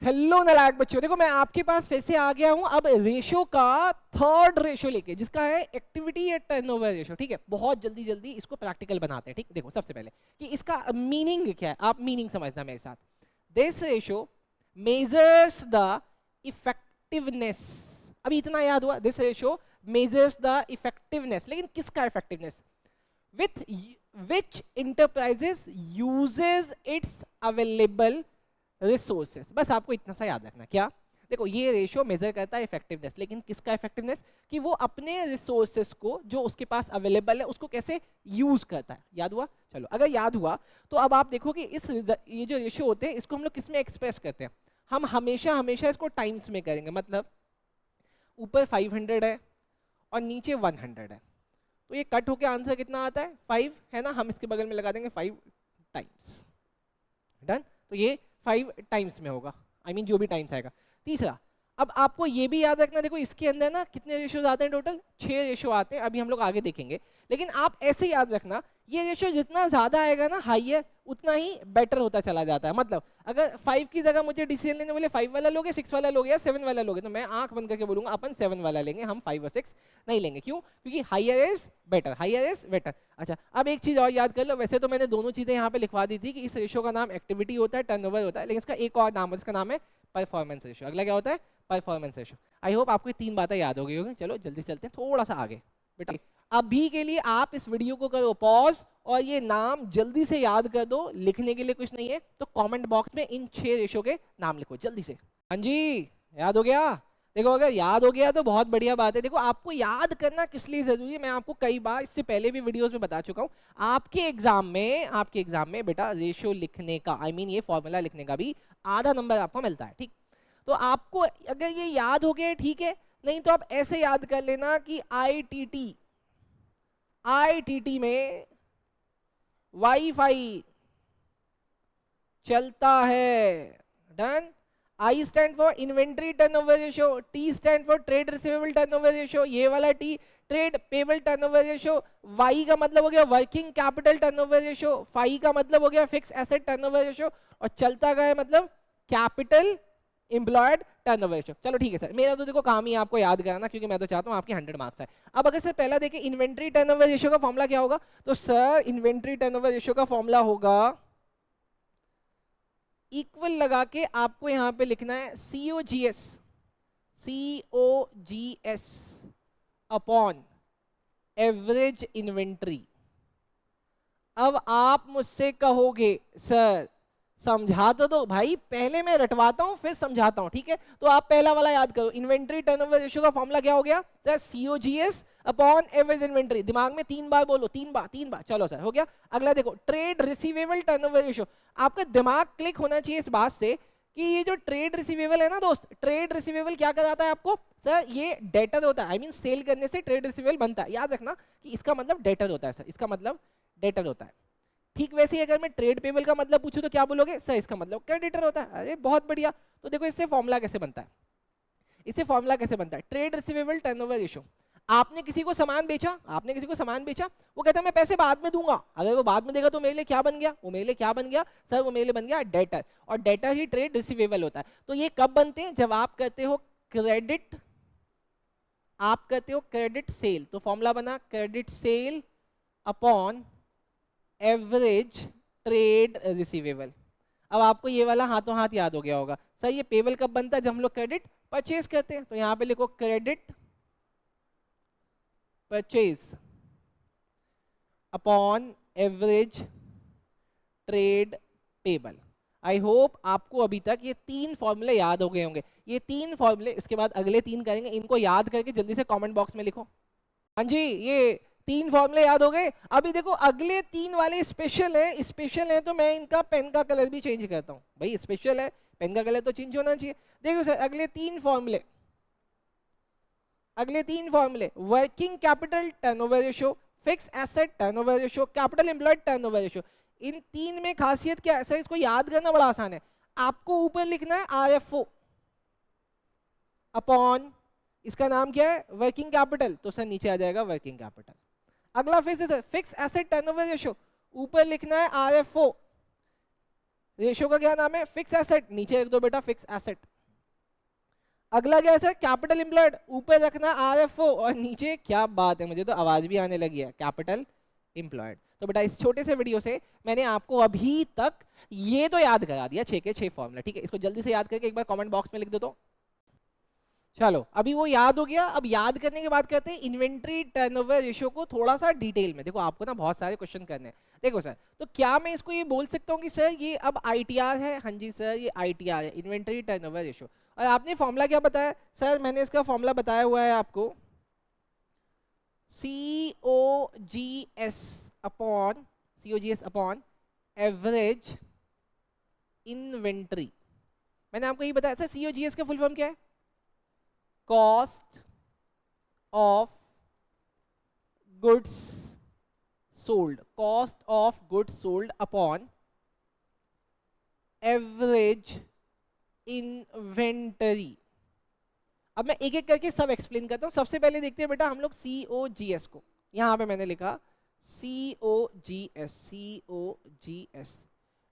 Hello नालायक बच्चों, देखो मैं आपके पास फिर से आ गया हूं अब रेशो का थर्ड रेशो लेके, जिसका है एक्टिविटी या टर्नओवर रेशो। ठीक है, बहुत जल्दी जल्दी इसको प्रैक्टिकल बनाते हैं। ठीक, देखो सबसे पहले कि इसका मीनिंग क्या है, आप मीनिंग समझना मेरे साथ। This ratio measures the effectiveness. अभी इतना याद हुआ, this ratio measures the effectiveness, लेकिन किसका effectiveness? with which enterprises uses its available resources। बस आपको इतना सा याद रखना। क्या? देखो ये रेशियो मेजर करता है इफेक्टिवनेस, लेकिन किसका इफेक्टिवनेस? कि वो अपने रिसोर्सेस को जो उसके पास अवेलेबल है उसको कैसे यूज करता है। याद हुआ? चलो, अगर याद हुआ तो अब आप देखो कि ये जो रेशियो होते हैं इसको हम लोग किस में एक्सप्रेस करते हैं। हम हमेशा हमेशा इसको टाइम्स में करेंगे। मतलब ऊपर 500 है और नीचे 100 है, तो ये कट होके आंसर कितना आता है? 5 है ना। हम इसके बगल में लगा देंगे 5 टाइम्स। डन। तो ये 5 टाइम्स में होगा, आई मीन जो भी टाइम्स आएगा। तीसरा, अब आपको ये भी याद रखना, देखो इसके अंदर ना कितने रेशियोज आते हैं? टोटल 6 रेशियो आते हैं, अभी हम लोग आगे देखेंगे। लेकिन आप ऐसे याद रखना, ये रेशियो जितना ज्यादा आएगा ना हाइयर, उतना ही बेटर होता चला जाता है। मतलब अगर 5 की जगह मुझे डिसीजन लेने बोले 5 वाला लोगे, 6 वाला लोगे या 7 वाला लोगे, तो मैं आंख बंद करके बोलूंगा अपन 7 वाला लेंगे, हम 5 और 6 नहीं लेंगे। क्यों? क्योंकि higher is better, higher is better. अच्छा, अब एक चीज और याद कर लो, वैसे तो मैंने दोनों चीजें यहाँ पे लिखवा दी थी कि इस रेशियो का नाम एक्टिविटी होता है, टर्नओवर होता है, लेकिन इसका एक और नाम है, इसका नाम है परफॉर्मेंस रेशियो। अगला क्या होता है? Performance ratio. आई होप आपको ये 3 बातें याद हो गई होंगी। चलो जल्दी चलते हैं थोड़ा सा आगे। बेटा अभी के लिए आप इस वीडियो को करो पॉज और ये नाम जल्दी से याद कर दो। लिखने के लिए कुछ नहीं है तो कमेंट बॉक्स में इन 6 रेशो के नाम लिखो जल्दी से। हाँ जी, याद हो गया? देखो अगर याद हो गया तो बहुत बढ़िया बात है। देखो आपको याद करना किस लिए जरूरी है, मैं आपको कई बार इससे पहले भी वीडियोस में बता चुका हूँ। आपके एग्जाम में बेटा रेशियो लिखने का, आई मीन ये फॉर्मूला लिखने का भी आधा नंबर आपको मिलता है। ठीक, तो आपको अगर ये याद हो गया ठीक है, नहीं तो आप ऐसे याद कर लेना कि आईटीटी में वाईफाई चलता है। Done. I stand for inventory turnover ratio, T stand for trade receivable turnover ratio, ये वाला T trade payable turnover ratio, Y का मतलब हो गया वर्किंग कैपिटल टर्नओवर रेशियो, फाई का मतलब हो गया फिक्स एसेट टर्नओवर रेशियो, और चलता का है मतलब कैपिटल एम्प्लॉयड टर्नओवर रेशियो। चलो ठीक है सर, मेरा तो देखो काम ही आपको याद कराना, क्योंकि मैं तो चाहता हूँ आपके 100 मार्क्स आए। अब अगर सर पहला देखें इन्वेंट्री टर्नओवर रेशियो का फॉर्मूला क्या होगा, तो सर इन्वेंट्री टर्नओवर रेशियो का फॉर्मूला होगा इक्वल लगा के आपको यहां पे लिखना है COGS अपॉन एवरेज इन्वेंट्री। अब आप मुझसे कहोगे सर समझा तो दो भाई, पहले मैं रटवाता हूं फिर समझाता हूं। ठीक है, तो आप पहला वाला याद करो, इन्वेंट्री टर्नओवर रेशियो का फॉर्मूला क्या हो गया sir? COGS upon average inventory. दिमाग में 3 बार बोलो, 3 बार। चलो सर हो गया। अगला देखो ट्रेड रिसीवेबल टर्नओवर रेशियो। आपका दिमाग क्लिक होना चाहिए इस बात से कि ये जो ट्रेड रिसीवेबल है ना दोस्त, ट्रेड रिसीवेबल क्या कराता है आपको? सर ये डेटर होता है, आई मीन सेल करने से ट्रेड रिसीवेबल बनता है। याद रखना कि इसका मतलब डेटर होता है सर, इसका मतलब डेटर होता है। ठीक वैसे ही अगर मैं ट्रेड पेबल का मतलब पूछूं तो क्या बोलोगे? सर इसका मतलब क्रेडिटर होता है। अरे बहुत बढ़िया। तो देखो इससे फॉर्मूला कैसे बनता है, इससे फॉर्मूला कैसे बनता है? Trade receivable turnover ratio. आपने किसी को सामान बेचा, वो कहता है मैं पैसे बाद में दूंगा। अगर वो बाद में देगा तो मेरे लिए क्या बन गया? वो मेरे लिए क्या बन गया सर? वो मेरे लिए बन गया डेटर, और डेटर ही ट्रेड रिसीवेबल होता है। तो ये कब बनते हैं? जब आप करते हो क्रेडिट सेल। तो फॉर्मूला बना credit sale upon average trade receivable. अब आपको ये वाला हाथों हाथ याद हो गया होगा। सर ये पेबल कब बनता है? जब हम लोग क्रेडिट परचेज करते हैं। तो यहां पे लिखो credit purchase upon average trade payable. I hope आपको अभी तक ये 3 फॉर्मूले याद हो गए होंगे। ये 3 फॉर्मूले, इसके बाद अगले 3 करेंगे, इनको याद करके जल्दी से कमेंट बॉक्स में लिखो। हाँ जी, ये 3 फॉर्मूले याद हो गए। अभी देखो अगले 3 वाले स्पेशल है तो मैं इनका पेन का कलर भी चेंज करता हूँ। भाई स्पेशल है, पेन का कलर तो चेंज होना चाहिए। देखो सर अगले 3 फॉर्मूले, working capital turnover ratio, fix asset turnover ratio, capital employed turnover ratio. इन 3 में खासियत क्या है सर? इसको याद करना बड़ा आसान है। आपको ऊपर लिखना है RFO अपॉन, इसका नाम क्या है? Working capital. तो सर नीचे आ जाएगा वर्किंग कैपिटल। अगला फिर से sir fix asset turnover ratio, ऊपर लिखना है RFO रेशियो का क्या नाम है? फिक्स एसेट, नीचे लिख दो बेटा फिक्स एसेट। अगला क्या है? कैपिटल एम्प्लॉयड, ऊपर रखना आरएफओ और नीचे, क्या बात है, मुझे तो आवाज भी आने लगी है, कैपिटल एम्प्लॉयड। तो बेटा इस छोटे से वीडियो से मैंने आपको अभी तक ये तो याद करा दिया 6 के 6 फॉर्मूला, ठीक है। इसको जल्दी से याद करके एक बार कमेंट बॉक्स में लिख दो तो। चलो अभी वो याद हो गया। अब याद करने की बात करते हैं इन्वेंट्री टर्नओवर रेशियो को थोड़ा सा डिटेल में। देखो आपको ना बहुत सारे क्वेश्चन करने हैं। देखो सर, तो क्या मैं इसको ये बोल सकता हूँ कि सर ये अब आईटीआर है? हाँ जी सर, ये आईटीआर है, इन्वेंट्री टर्नओवर रेशियो। और आपने फॉर्मूला क्या बताया? सर मैंने इसका फॉर्मूला बताया हुआ है आपको, COGS अपॉन एवरेज इन्वेंट्री। मैंने आपको ये बताया सर, COGS का फुल फॉर्म क्या है? Cost of goods sold, cost of goods sold upon average inventory. अब मैं एक एक करके सब एक्सप्लेन करता हूं। सबसे पहले देखते हैं बेटा हम लोग COGS को। यहां पे मैंने लिखा COGS।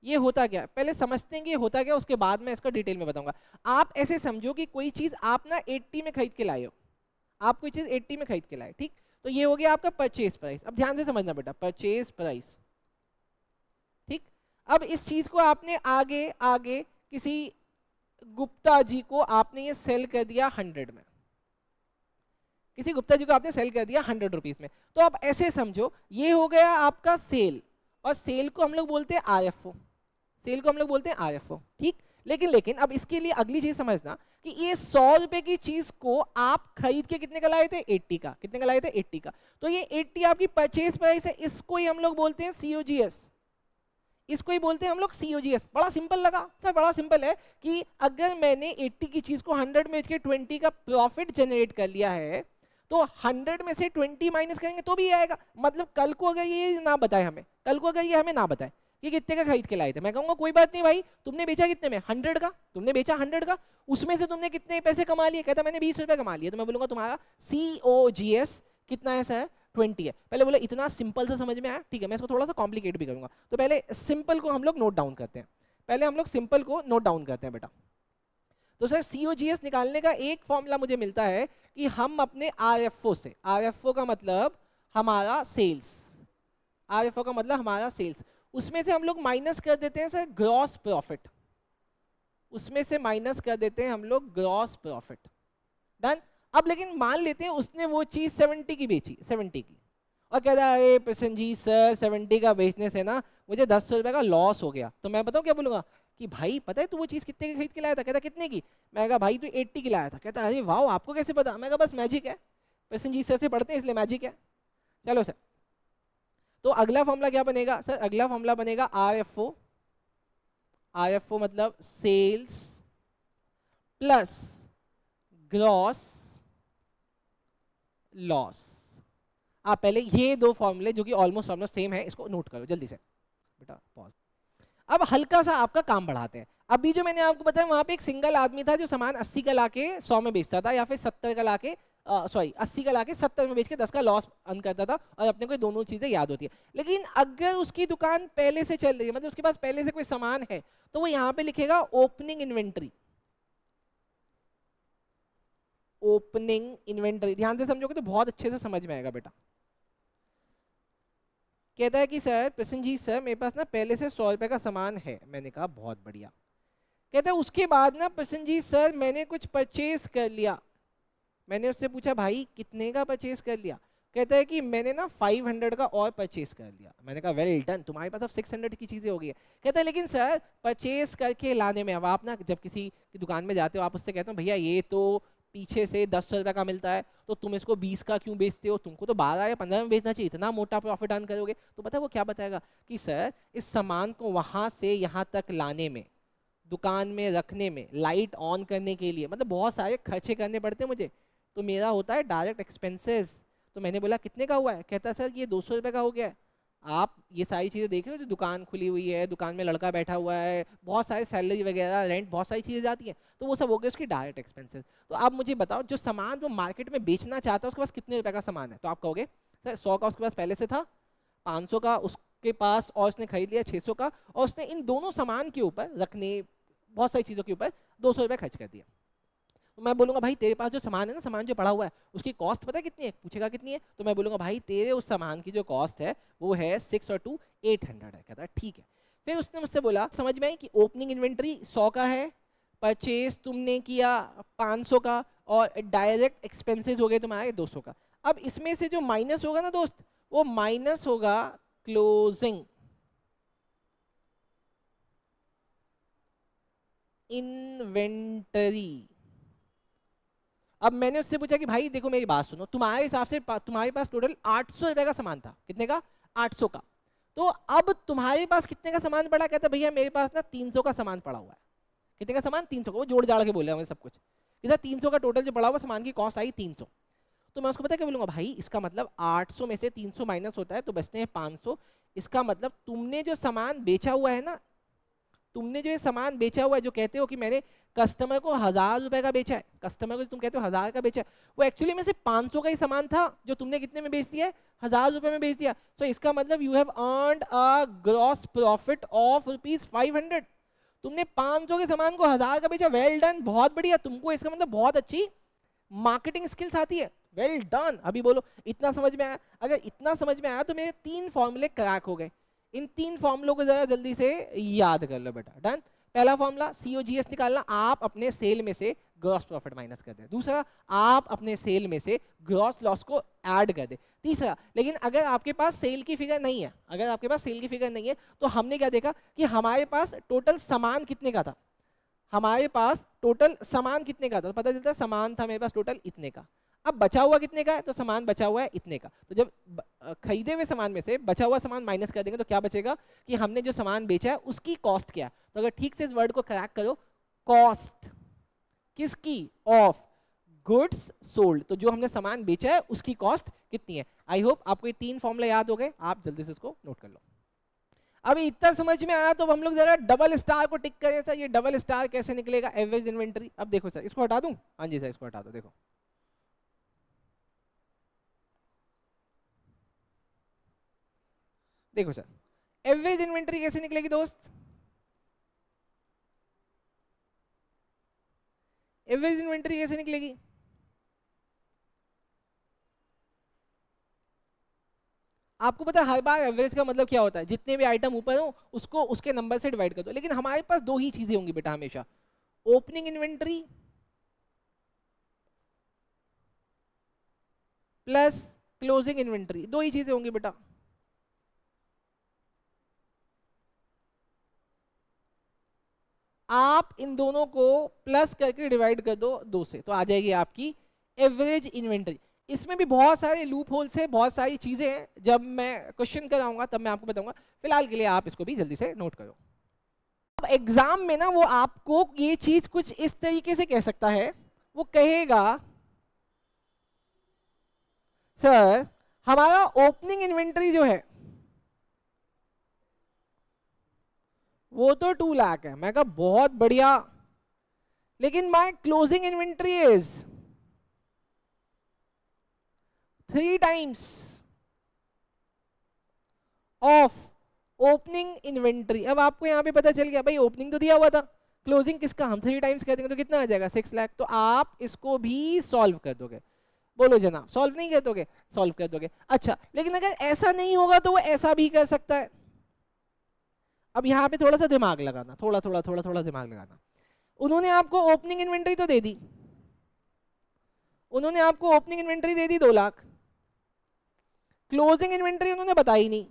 ये होता क्या? पहले समझते हैं कि ये होता क्या, उसके बाद मैं इसका डिटेल में बताऊंगा। आप ऐसे समझो कि कोई चीज आप ना 80 में खरीद के लाए हो, आप कोई चीज 80 में खरीद के लाए, ठीक। तो ये हो गया आपका परचेज प्राइस। अब ध्यान से समझना बेटा, परचेज प्राइस, ठीक। अब इस चीज को आपने आगे आगे किसी गुप्ता जी को आपने ये सेल कर दिया 100 में, किसी गुप्ता जी को आपने सेल कर दिया 100 रुपीज में। तो आप ऐसे समझो ये हो गया आपका सेल, और सेल को हम लोग बोलते हैं आरएफओ, सेल को हम लोग बोलते हैं आरएफओ, ठीक। लेकिन अब इसके लिए अगली चीज समझना कि ये 100 रुपए की चीज को आप खरीद के कितने का लाए थे? 80 का। कितने का लाए थे? 80 का। तो ये 80 आपकी परचेज प्राइस है, इसको ही हम लोग बोलते हैं COGS, इसको ही बोलते हैं हम लोग COGS। बड़ा सिंपल लगा सर? बड़ा सिंपल है कि अगर मैंने 80 की चीज को 100 में बेच के 20 का प्रॉफिट जनरेट कर लिया है, तो 100 में से 20 माइनस करेंगे तो भी आएगा। मतलब कल को अगर ये ना बताए हमें, कल को अगर ये हमें ना बताए कि कितने का खरीद के लाए थे, मैं कहूंगा कोई बात नहीं भाई, तुमने बेचा कितने में? 100 का। तुमने बेचा 100 का, उसमें से तुमने कितने पैसे कमा लिए? कहता मैंने 20 रुपए कमा लिए। तो मैं बोलूंगा तुम्हारा COGS कितना है सर? 20 है। पहले बोले इतना सिंपल से समझ में आया, ठीक है। मैं इसको थोड़ा सा कॉम्प्लिकेट भी करूंगा। तो पहले सिंपल को हम लोग नोट डाउन करते हैं, पहले हम लोग सिंपल को नोट डाउन करते हैं बेटा। तो सर COGS निकालने का एक फॉर्मूला मुझे मिलता है कि हम अपने RFO से, RFO का मतलब हमारा सेल्स, RFO का मतलब हमारा सेल्स, उसमें से हम लोग माइनस कर देते हैं सर ग्रॉस प्रॉफिट, उसमें से माइनस कर देते हैं हम लोग ग्रॉस प्रॉफिट। डन। अब लेकिन मान लेते हैं उसने वो चीज 70 की बेची, 70 की, और कह रहा है प्रसन्नजीत सर 70 का बेचने से ना मुझे 10 रुपए का लॉस हो गया। तो मैं बताऊं क्या बोलूंगा कि भाई पता है तू वो चीज कितने की खरीद के लाया था? कहता कितने की? मैं कहा भाई तू 80 की लाया था। कहता अरे वाह आपको कैसे पता? मैं कहा बस मैजिक है, प्रसन्नजीत सर से पढ़ते हैं इसलिए मैजिक है। चलो सर, तो अगला फॉर्मूला क्या बनेगा सर? अगला फॉर्मूला बनेगा RFO, RFO मतलब सेल्स प्लस ग्रॉस लॉस। आप पहले ये दो फॉर्मूले जो कि ऑलमोस्ट सेम है, इसको नोट करो जल्दी से बेटा, पॉज। अब हल्का सा आपका काम बढ़ाते हैं। अभी जो मैंने आपको बताया वहां पे एक सिंगल आदमी था जो सामान 80 का लाके 100 में बेचता था, या फिर 70 का लाके 80 का लाके 70 में बेच के 10 का लॉस अर्न करता था, और अपने को दोनों चीजें याद होती है। लेकिन अगर उसकी दुकान पहले से चल रही है, मतलब उसके पास पहले से कोई सामान है, तो वो यहाँ पे लिखेगा ओपनिंग इन्वेंट्री, ओपनिंग इन्वेंट्री। ध्यान से समझोगे तो बहुत अच्छे से समझ में आएगा बेटा। कहता है कि सर प्रसन्नजीत सर मेरे पास ना पहले से 100 रुपए का सामान है। मैंने कहा बहुत बढ़िया। कहता है उसके बाद ना प्रसन्नजीत सर मैंने कुछ परचेज कर लिया। मैंने उससे पूछा भाई कितने का परचेज कर लिया? कहता है कि मैंने ना 500 का और परचेज कर लिया। मैंने कहा वेल डन, तुम्हारे पास अब 600 की चीजें हो गई है। कहता है लेकिन सर परचेज करके लाने में, अब आप ना जब किसी की दुकान में जाते हो आप उससे कहते हो भैया ये तो पीछे से 10 रुपए का मिलता है, तो तुम इसको 20 का क्यों बेचते हो? तुमको तो 12 या 15 में बेचना चाहिए, इतना मोटा प्रॉफिट अर्न करोगे। तो पता है वो क्या बताएगा कि सर इस सामान को वहां से यहाँ तक लाने में, दुकान में रखने में, लाइट ऑन करने के लिए, मतलब बहुत सारे खर्चे करने पड़ते हैं मुझे, तो मेरा होता है डायरेक्ट एक्सपेंसेस। तो मैंने बोला कितने का हुआ है? कहता है सर ये 200 रुपए का हो गया है। आप ये सारी चीज़ें देख रहे हो, जो दुकान खुली हुई है, दुकान में लड़का बैठा हुआ है, बहुत सारे सैलरी वगैरह, रेंट, बहुत सारी चीज़ें जाती हैं, तो वो सब हो गए उसकी डायरेक्ट एक्सपेंसेस। तो आप मुझे बताओ जो सामान वो मार्केट में बेचना चाहता है उसके पास कितने रुपए का सामान है? तो आप कहोगे सर 100 का उसके पास पहले से था, 500 का उस के पास और उसने खरीद लिया 600 का, और उसने इन दोनों सामान के ऊपर रखने बहुत सारी चीज़ों के ऊपर 200 रुपये खर्च कर दिया। तो मैं बोलूँगा भाई तेरे पास जो सामान है ना, सामान जो पड़ा हुआ है उसकी कॉस्ट पता है कितनी है? पूछेगा कितनी है, तो मैं बोलूँगा भाई तेरे उस सामान की जो कॉस्ट है वो है 6 और 2 800 है। कहता है ठीक है। फिर उसने मुझसे बोला, समझ में आई कि ओपनिंग इन्वेंट्री 100 का है, परचेज तुमने किया 500 का, और डायरेक्ट एक्सपेंसेस हो गए तुम्हारे 200 का। अब इसमें से जो माइनस होगा ना दोस्त, वो माइनस होगा क्लोजिंग इन्वेंटरी। अब मैंने उससे पूछा कि भाई देखो मेरी बात सुनो, तुम्हारे हिसाब से तुम्हारे पास टोटल 800 रुपए का सामान था। कितने का? 800 का। तो अब तुम्हारे पास कितने का सामान पड़ा? कहता भैया मेरे पास ना 300 का सामान पड़ा हुआ है। कितने का सामान? 300 का। वो जोड़ जाड़ के बोल रहा है सब कुछ कि सर 300 का टोटल जो पड़ा हुआ सामान की कॉस्ट आई 300। तो मैं उसको पता क्या बोलूंगा, भाई इसका मतलब 800 में से 300 माइनस होता है तो बचते हैं 500। इसका मतलब तुमने जो सामान बेचा हुआ है ना, तुमने जो ये सामान बेचा हुआ है, जो कहते हो कि मैंने कस्टमर को 1000 रुपए का बेचा है, कस्टमर को तुम कहते हो 1000 का बेचा है, वो एक्चुअली में से 500 का ही सामान था जो तुमने कितने में बेच दिया है? 1000 रुपए में बेच दिया। सो इसका मतलब you have earned a gross profit of ₹500। तुमने 500 के सामान को 1000 का बेचा। वेल डन, बहुत बढ़िया। तुमको इसका मतलब बहुत अच्छी मार्केटिंग स्किल्स आती है। Well done. अभी बोलो इतना समझ में आया? अगर इतना समझ में आया तो मेरे 3 फॉर्मूले क्रैक हो गए। इन 3 फॉर्मूलों को जरा जल्दी से याद कर लो बेटा। डन। पहला फॉर्मूला COGS निकालना, आप अपने सेल में से ग्रॉस प्रॉफिट माइनस कर दे। दूसरा, आप अपने सेल में से ग्रॉस लॉस को ऐड कर दे। तीसरा, लेकिन अगर आपके पास सेल की फिगर नहीं है, अगर आपके पास सेल की फिगर नहीं है तो हमने क्या देखा कि हमारे पास टोटल सामान कितने का था। हमारे पास टोटल सामान कितने का था, तो पता चलता है सामान था मेरे पास टोटल इतने का। अब बचा हुआ कितने का है? तो सामान बचा हुआ है इतने का। तो जब खरीदे हुए सामान में से बचा हुआ सामान माइनस कर देंगे तो क्या बचेगा कि हमने जो सामान बेचा है उसकी कॉस्ट क्या है। तो अगर ठीक से इस वर्ड को क्रैक करो, कॉस्ट किसकी? Of goods sold. तो जो हमने सामान बेचा है उसकी कॉस्ट कितनी है। आई होप आपको ये 3 फॉर्मूले याद हो गए। आप जल्दी से इसको नोट कर लो। अभी इतना समझ में आया तो हम लोग जरा डबल स्टार को टिक करें। सर ये डबल स्टार कैसे निकलेगा? Average inventory. अब देखो सर, इसको हटा दूं? हाँ जी सर, इसको हटा दो। देखो देखो सर, एवरेज इन्वेंटरी कैसे निकलेगी दोस्त? एवरेज इन्वेंटरी कैसे निकलेगी? आपको पता है हर बार एवरेज का मतलब क्या होता है? जितने भी आइटम ऊपर हो उसको उसके नंबर से डिवाइड कर दो। लेकिन हमारे पास 2 ही चीजें होंगी बेटा हमेशा, opening inventory plus closing inventory. 2 ही चीजें होंगी बेटा। आप इन दोनों को प्लस करके डिवाइड कर दो 2 से, तो आ जाएगी आपकी एवरेज इन्वेंटरी। इसमें भी बहुत सारे लूप होल्स हैं, बहुत सारी चीजें हैं। जब मैं क्वेश्चन कराऊंगा तब मैं आपको बताऊंगा। फिलहाल के लिए आप इसको भी जल्दी से नोट करो। अब एग्जाम में ना वो आपको ये चीज कुछ इस तरीके से कह सकता है, वो कहेगा सर हमारा ओपनिंग इन्वेंटरी जो है वो तो 2 लाख है। मैं कहा बहुत बढ़िया, लेकिन my closing inventory is 3 times of opening inventory. अब आपको यहां पे पता चल गया भाई ओपनिंग तो दिया हुआ था, क्लोजिंग किसका? हम 3 टाइम्स कर देंगे तो कितना आ जाएगा? 6 लाख। तो आप इसको भी सॉल्व कर दोगे? बोलो जनाब, सॉल्व नहीं कर दोगे? सॉल्व कर दोगे। अच्छा, लेकिन अगर ऐसा नहीं होगा तो वो ऐसा भी कर सकता है। अब यहाँ पे थोड़ा सा दिमाग लगाना, थोड़ा थोड़ा थोड़ा थोड़ा दिमाग लगाना। उन्होंने आपको ओपनिंग इन्वेंटरी तो दे दी, उन्होंने आपको ओपनिंग इन्वेंटरी दे दी 2 लाख, क्लोजिंग इन्वेंटरी उन्होंने बताई नहीं,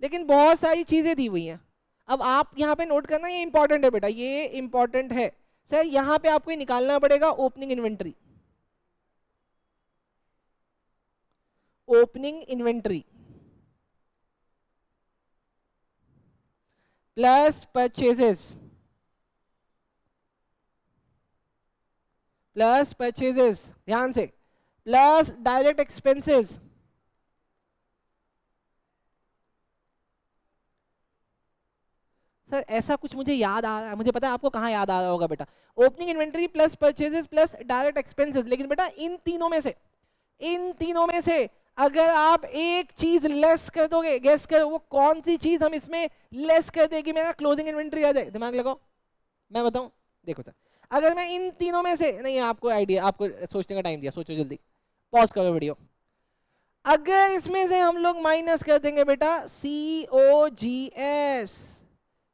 लेकिन बहुत सारी चीजें दी हुई हैं। अब आप यहाँ पे नोट करना, ये इंपॉर्टेंट है बेटा, ये इंपॉर्टेंट है। सर यहाँ पे आपको निकालना पड़ेगा opening inventory, opening inventory plus purchases, plus purchases, ध्यान से, प्लस डायरेक्ट एक्सपेंसेस, सर ऐसा कुछ मुझे याद आ रहा है, मुझे पता है आपको कहाँ याद आ रहा होगा बेटा। Opening inventory plus purchases plus direct expenses. लेकिन बेटा इन तीनों में से अगर आप एक चीज लेस कर दोगे, गेस करो वो कौन सी चीज हम इसमें लेस कर देगी मेरा क्लोजिंग इन्वेंट्री आ जाए, दिमाग लगाओ, मैं बताऊं। देखो सर, अगर मैं इन तीनों में से, नहीं आपको आइडिया, आपको सोचने का टाइम दिया, सोचो जल्दी, पॉज करो वीडियो। अगर इसमें से हम लोग माइनस कर देंगे बेटा COGS,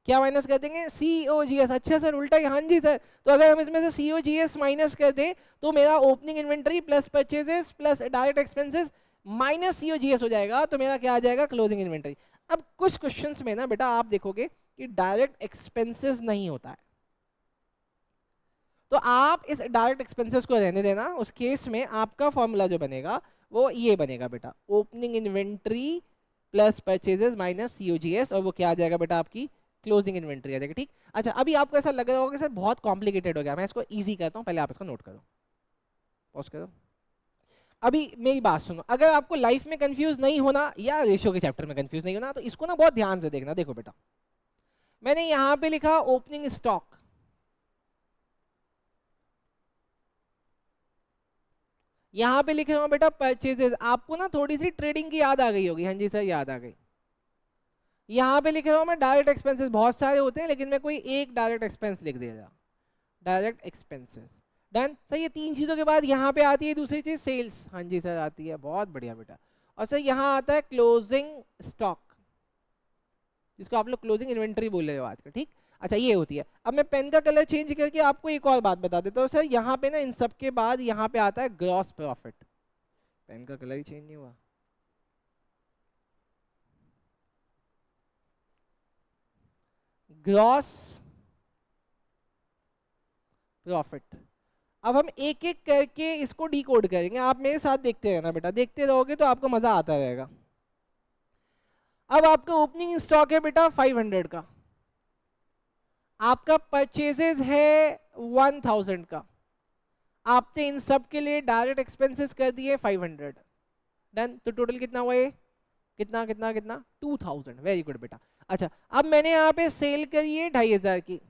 क्या माइनस कर देंगे COGS, अच्छा सर उल्टा ही, हाँ जी सर। तो अगर हम इसमें से COGS माइनस कर दें तो मेरा opening inventory plus purchases plus direct expenses minus COGS हो जाएगा, तो मेरा क्या आ जाएगा क्लोजिंग इन्वेंट्री। अब कुछ क्वेश्चंस में ना बेटा आप देखोगे कि डायरेक्ट एक्सपेंसेस नहीं होता है, तो आप इस डायरेक्ट एक्सपेंसेस को रहने देना। उस केस में आपका फॉर्मूला जो बनेगा वो ये बनेगा बेटा, opening inventory plus purchases minus COGS, और वो क्या आ जाएगा बेटा आपकी क्लोजिंग इन्वेंट्री आ जाएगी। ठीक, अच्छा अभी आपको ऐसा लग रहा होगा कि सर बहुत कॉम्प्लिकेटेड हो गया, मैं इसको इजी करता हूँ, पहले आप इसको नोट करो, पॉज करो। अभी मेरी बात सुनो, अगर आपको लाइफ में कंफ्यूज नहीं होना या रेशियो के चैप्टर में कंफ्यूज नहीं होना, तो इसको ना बहुत ध्यान से देखना। देखो बेटा, मैंने यहां पे लिखा ओपनिंग स्टॉक, यहां पे लिखे हुआ बेटा परचेजेस, आपको ना थोड़ी सी ट्रेडिंग की याद आ गई होगी, हाँ जी सर याद आ गई। यहां पे लिखे हुआ मैं डायरेक्ट एक्सपेंसेस, बहुत सारे होते हैं लेकिन मैं कोई एक डायरेक्ट एक्सपेंस लिख दिया, डायरेक्ट एक्सपेंसेस, डन सर। ये तीन चीजों के बाद यहाँ पे आती है दूसरी चीज सेल्स, हाँ जी सर आती है, बहुत बढ़िया बेटा। और सर यहाँ आता है क्लोजिंग स्टॉक, जिसको आप लोग क्लोजिंग इन्वेंट्री बोल रहे हो आज का, ठीक। अच्छा ये होती है। अब मैं पेन का कलर चेंज करके आपको एक और बात बता देता हूँ सर, यहाँ पे ना इन सब के बाद यहाँ पे आता है ग्रॉस प्रॉफिट, पेन का कलर ही चेंज नहीं हुआ, ग्रॉस प्रॉफिट। अब हम एक एक करके इसको डिकोड करेंगे, आप मेरे साथ देखते रहना बेटा, देखते रहोगे तो आपको मजा आता रहेगा। अब आपका ओपनिंग स्टॉक है बेटा 500 का, आपका परचेजेस है 1000 का, आपने इन सब के लिए डायरेक्ट एक्सपेंसेस कर दिए 500, डन। तो टोटल कितना हुआ ये, कितना कितना कितना 2000, वेरी गुड बेटा। अच्छा अब मैंने यहाँ पे सेल करी है 2500 की,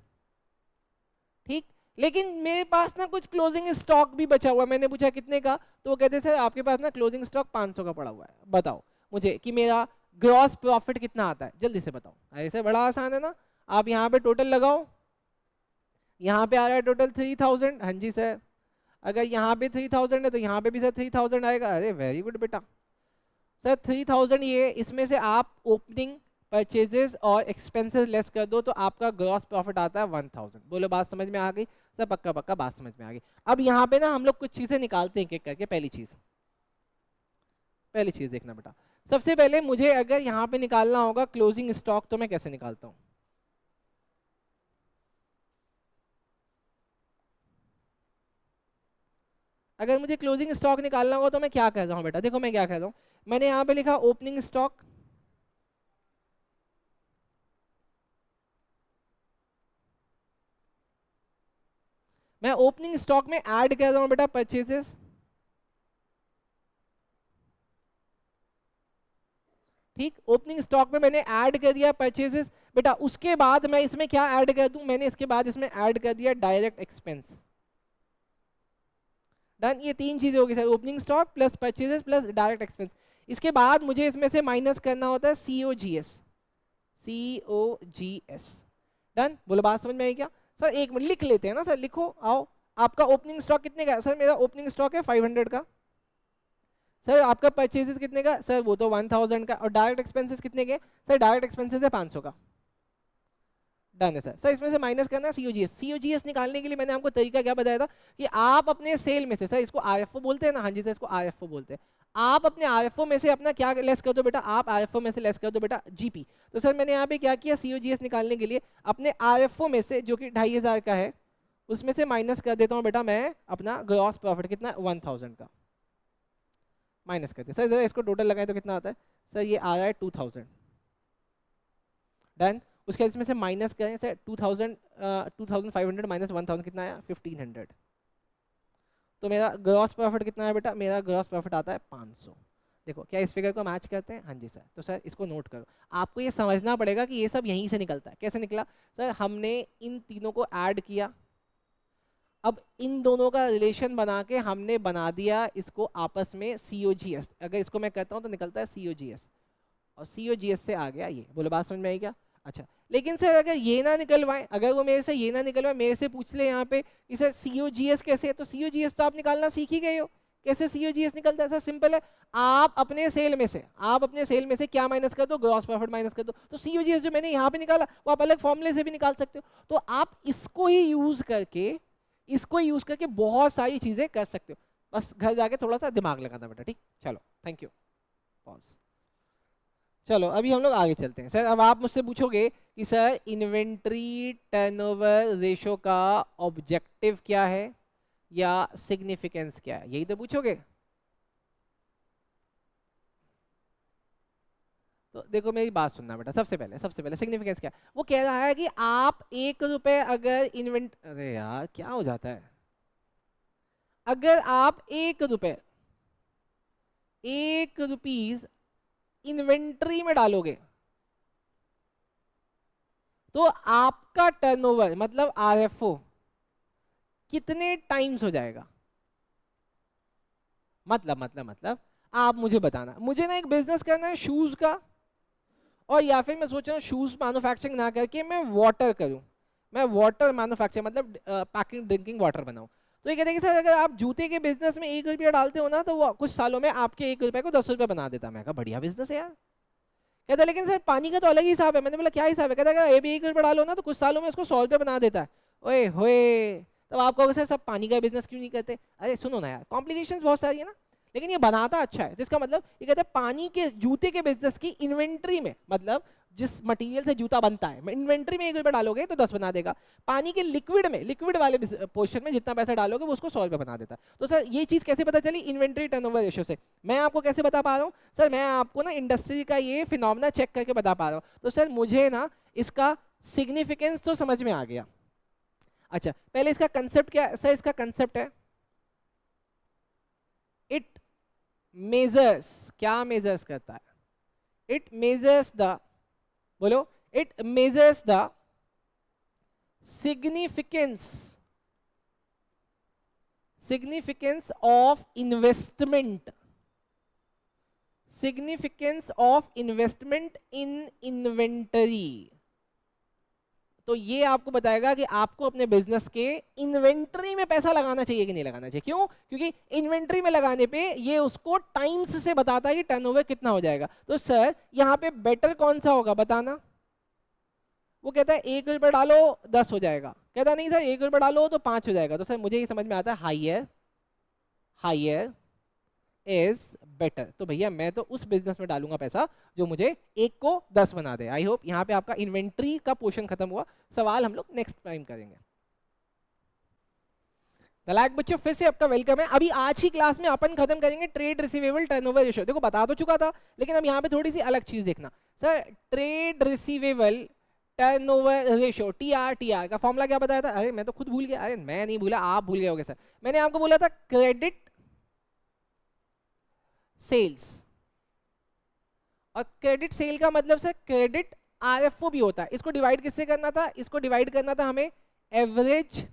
ठीक, लेकिन मेरे पास ना कुछ क्लोजिंग स्टॉक भी बचा हुआ है, मैंने पूछा कितने का, तो वो कहते सर आपके पास ना क्लोजिंग स्टॉक 500 का पड़ा हुआ है, बताओ मुझे कि मेरा ग्रॉस प्रॉफिट कितना आता है, जल्दी से बताओ। ऐसे बड़ा आसान है ना, आप यहाँ पे टोटल लगाओ, यहाँ पे आ रहा है टोटल 3000, हाँ जी सर। अगर यहाँ पे 3000 है तो यहाँ पे भी सर 3000 आएगा, अरे वेरी गुड बेटा। सर 3000 ये, इसमें से आप ओपनिंग परचेजेस और एक्सपेंसेस लेस कर दो तो आपका ग्रॉस प्रॉफिट आता है 1000। बोलो बात समझ में आ गई सर, पक्का पक्का बात समझ में आ गई। अब यहाँ पे ना हम लोग कुछ चीजें निकालते हैं एक एक करके। पहली चीज देखना बेटा, सबसे पहले मुझे अगर यहाँ पे निकालना होगा क्लोजिंग स्टॉक, तो मैं कैसे निकालता हूँ। अगर मुझे क्लोजिंग स्टॉक निकालना होगा तो मैं क्या कह रहा हूँ बेटा, देखो मैं क्या कह रहा हूँ, मैंने यहाँ पे लिखा ओपनिंग स्टॉक, मैं ओपनिंग स्टॉक में ऐड कर रहा हूँ बेटा परचेजेस, ठीक। ओपनिंग स्टॉक में मैंने ऐड कर दिया परचेजेस बेटा, उसके बाद मैं इसमें क्या ऐड कर दूं, मैंने इसके बाद इसमें ऐड कर दिया डायरेक्ट एक्सपेंस, डन। ये तीन चीजें होगी sir, opening stock plus purchases plus direct expense. इसके बाद मुझे इसमें से माइनस करना होता है COGS, डन। बोलो बात समझ में आई क्या सर, एक मिनट लिख लेते हैं ना सर, लिखो आओ। आपका ओपनिंग स्टॉक कितने का है सर, मेरा ओपनिंग स्टॉक है 500 का, सर आपका परचेजेस कितने का, सर वो तो 1000 का, और डायरेक्ट एक्सपेंसेस कितने के, सर डायरेक्ट एक्सपेंसेस है 500 का, डन है सर। सर इसमें से माइनस करना है COGS निकालने के लिए मैंने आपको तरीका क्या बताया था कि आप अपने सेल में से, सर इसको RFO बोलते हैं ना, हाँ जी सर इसको RFO बोलते हैं, आप अपने RFO में से अपना क्या लेस कर दो बेटा, आप RFO में से लेस कर दो बेटा GP। तो सर मैंने यहाँ पे क्या किया, COGS निकालने के लिए अपने RFO में से जो कि 2500 का है उसमें से माइनस कर देता हूँ बेटा मैं अपना ग्रॉस प्रॉफिट कितना 1000 का, माइनस करते सर जरा इसको टोटल लगाए तो कितना आता है, सर ये आ रहा है 2000, डन। उसके बाद इसमें से माइनस करें सर 2500 माइनस 1000 कितना आया 1500, तो मेरा ग्रॉस प्रॉफिट कितना है बेटा, मेरा ग्रॉस प्रॉफिट आता है 500। देखो क्या इस फिगर को मैच करते हैं, हाँ जी सर। तो सर इसको नोट करो, आपको ये समझना पड़ेगा कि ये सब यहीं से निकलता है। कैसे निकला सर, हमने इन तीनों को ऐड किया, अब इन दोनों का रिलेशन बना के हमने बना दिया इसको आपस में COGS। अगर इसको मैं कहता हूँ तो निकलता है COGS, और COGS से आ गया ये। बोलो बात समझ में आई क्या? अच्छा, लेकिन सर अगर ये ना निकलवाए, अगर वो मेरे से ये ना निकलवाए, मेरे से पूछ ले यहाँ पे कि सर COGS कैसे है, तो COGS तो आप निकालना सीख ही गए हो। कैसे COGS निकलता है? सर सिंपल है, आप अपने सेल में से क्या माइनस कर दो, ग्रॉस प्रॉफिट माइनस कर दो, तो COGS जो मैंने यहाँ पे निकाला वो आप अलग फॉर्मूले से भी निकाल सकते हो। तो आप इसको ही यूज करके बहुत सारी चीजें कर सकते हो। बस घर जाके थोड़ा सा दिमाग लगाना बेटा, ठीक? चलो, थैंक यू। पॉज। चलो अभी हम लोग आगे चलते हैं। सर अब आप मुझसे पूछोगे कि सर इन्वेंट्री टर्नओवर रेशो का ऑब्जेक्टिव क्या है या सिग्निफिकेंस क्या है, यही तो पूछोगे। तो देखो मेरी बात सुनना बेटा, सबसे पहले सिग्निफिकेंस क्या है? वो कह रहा है कि आप 1 रुपए अगर अरे यार क्या हो जाता है, अगर आप 1 रुपीज इन्वेंट्री में डालोगे तो आपका टर्नओवर मतलब RFO कितने टाइम्स हो जाएगा? मतलब आप मुझे बताना, मुझे ना एक बिजनेस करना है शूज का, और या फिर मैं सोच रहा हूँ शूज मैन्युफैक्चरिंग ना करके मैं वाटर करूँ, मैं वाटर मैन्युफैक्चर मतलब पैकिंग ड्रिंकिंग वाटर बनाऊँ। तो ये कहते हैं कि सर अगर आप जूते के बिजनेस में 1 रुपया डालते हो ना तो वो कुछ सालों में आपके 1 रुपए को 10 रुपए बना देता। मैं कहा बढ़िया बिजनेस है यार। कहता लेकिन सर पानी का तो अलग ही हिसाब है। मैंने बोला क्या हिसाब है? कहता अगर ये भी 1 रुपया डालो ना तो कुछ सालों में उसको 100 रुपये बना देता है। ओए होए, तब आप कहोगे सर सब पानी का बिजनेस क्यों नहीं करते? अरे सुनो ना यार, कॉम्प्लिकेशंस बहुत सारी है ना, लेकिन ये बनाता अच्छा है। तो इसका मतलब ये कहते हैं पानी के जूते के बिजनेस की इन्वेंट्री में, मतलब जिस मटेरियल से जूता बनता है, इन्वेंट्री में 1 रुपया डालोगे तो 10 बना देगा। पानी के लिक्विड वाले पोर्शन में जितना पैसा डालोगे वो उसको 100 रुपये बना देता है। तो सर ये चीज कैसे पता चली? इन्वेंट्री टर्नओवर रेशियो से। मैं आपको कैसे बता पा रहा हूँ सर? मैं आपको ना इंडस्ट्री का ये फिनोमेना चेक करके बता पा रहा हूँ। तो सर मुझे ना इसका सिग्निफिकेंस तो समझ में आ गया। अच्छा पहले इसका कंसेप्ट क्या है? सर इसका कंसेप्ट है इट मेजर्स, क्या मेजर्स करता है? इट मेजर्स द, बोलो, it measures the significance of investment, in inventory। तो ये आपको बताएगा कि आपको अपने बिजनेस के इन्वेंट्री में पैसा लगाना चाहिए कि नहीं लगाना चाहिए। क्यों? क्योंकि इन्वेंट्री में लगाने पे ये उसको टाइम्स से बताता है कि टर्नओवर कितना हो जाएगा। तो सर यहाँ पे बेटर कौन सा होगा बताना? वो कहता है 1 रुपया डालो 10 हो जाएगा। कहता नहीं सर 1 रुपया डालो तो 5 हो जाएगा। तो सर मुझे ये समझ में आता है हाइयर इज बेटर। तो भैया मैं तो उस बिजनेस में डालूंगा पैसा जो मुझे 1 को 10 बना दे। आई होप यहाँ पे आपका इन्वेंट्री का पोर्शन खत्म हुआ। सवाल हम लोग नेक्स्ट टाइम करेंगे। तलाक बच्चों फिर से आपका वेलकम है। अभी आज की क्लास में अपन खत्म करेंगे ट्रेड रिसीवेबल टर्नओवर रेशियो। देखो बता तो चुका था, लेकिन अब यहाँ पे थोड़ी सी अलग चीज देखना। Sir trade receivable turnover ratio TR का फॉर्मूला क्या बताया था? अरे मैं तो खुद भूल गया। अरे मैं नहीं भूला, आप भूल गए होगे सर। मैंने आपको बोला था क्रेडिट सेल्स, और क्रेडिट सेल का मतलब सर क्रेडिट RFO भी होता है। इसको डिवाइड किससे करना था? इसको डिवाइड करना था हमें एवरेज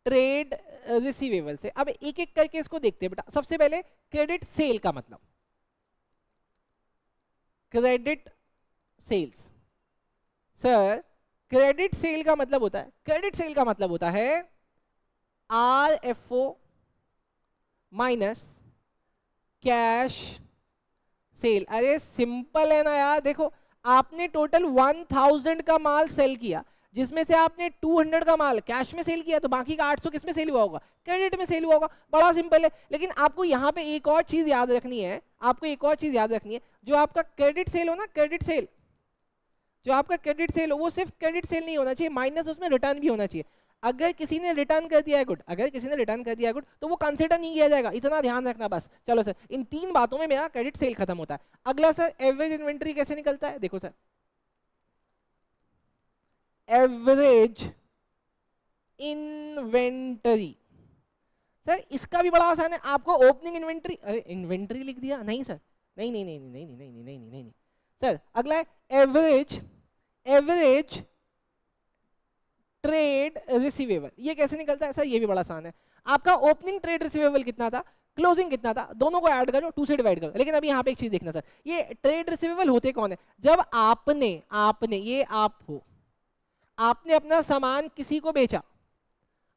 ट्रेड रिसीवेबल से। अब एक एक करके इसको देखते हैं बेटा। सबसे पहले क्रेडिट सेल का मतलब, credit sales. Sir credit sale का मतलब होता है RFO माइनस कैश सेल। अरे सिंपल है ना यार। देखो आपने टोटल 1000 का माल सेल किया, जिसमें से आपने 200 का माल कैश में सेल किया, तो बाकी का 800 किस में सेल हुआ होगा? क्रेडिट में सेल हुआ होगा। बड़ा सिंपल है। लेकिन आपको यहाँ पे एक और चीज याद रखनी है, जो आपका क्रेडिट सेल हो ना, जो आपका क्रेडिट सेल हो वो सिर्फ क्रेडिट सेल नहीं होना चाहिए, माइनस उसमें रिटर्न भी होना चाहिए। अगर किसी ने रिटर्न कर दिया है गुड, तो वो कंसिडर नहीं किया जाएगा। इतना ध्यान रखना बस। चलो सर इन 3 बातों में मेरा क्रेडिट सेल खत्म होता है। अगला सर एवरेज इन्वेंट्री कैसे निकलता है? देखो सर एवरेज इन्वेंटरी, सर इसका भी बड़ा आसान है। आपको ओपनिंग इन्वेंट्री, अरे इन्वेंट्री लिख दिया? नहीं सर, नहीं। सर अगला है एवरेज ट्रेड रिसीवेबल। ये कैसे निकलता है सर? ये भी बड़ा आसान है। आपका ओपनिंग ट्रेड रिसीवेबल कितना था, क्लोजिंग कितना था, दोनों को ऐड करो, 2 से डिवाइड करो। लेकिन अभी यहाँ पे एक चीज देखना सर, ये ट्रेड रिसीवेबल होते कौन है? जब आपने ये आप हो, आपने अपना सामान किसी को बेचा,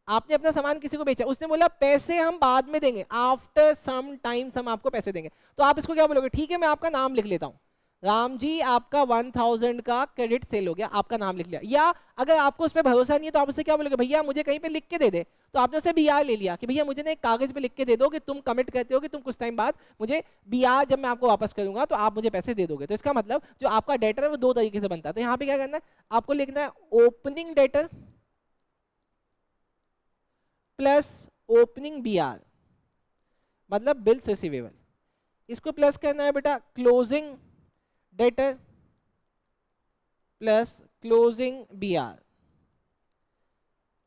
आपने अपना सामान किसी को बेचा, उसने बोला पैसे हम बाद में देंगे, आफ्टर सम टाइम्स हम आपको पैसे देंगे। तो आप इसको क्या बोलोगे? ठीक है मैं आपका नाम लिख लेता हूँ, राम जी आपका 1000 का क्रेडिट सेल हो गया, आपका नाम लिख लिया। या अगर आपको उस पर भरोसा नहीं है तो आप उससे क्या बोलोगे? भैया मुझे कहीं पे लिख के दे दे। तो आपने उससे BR ले लिया कि भैया मुझे ना एक कागज पे लिख के दे दो कि तुम कमिट करते हो कि तुम कुछ टाइम बाद मुझे BR जब मैं आपको वापस करूंगा तो आप मुझे पैसे दे दोगे। तो इसका मतलब जो आपका डेटर है वो 2 तरीके से बनता है। तो यहाँ पे क्या करना है, आपको लिखना है opening debtor plus opening BR, मतलब बिल्स रिसीवेबल। इसको प्लस करना है बेटा closing debtor plus closing BR।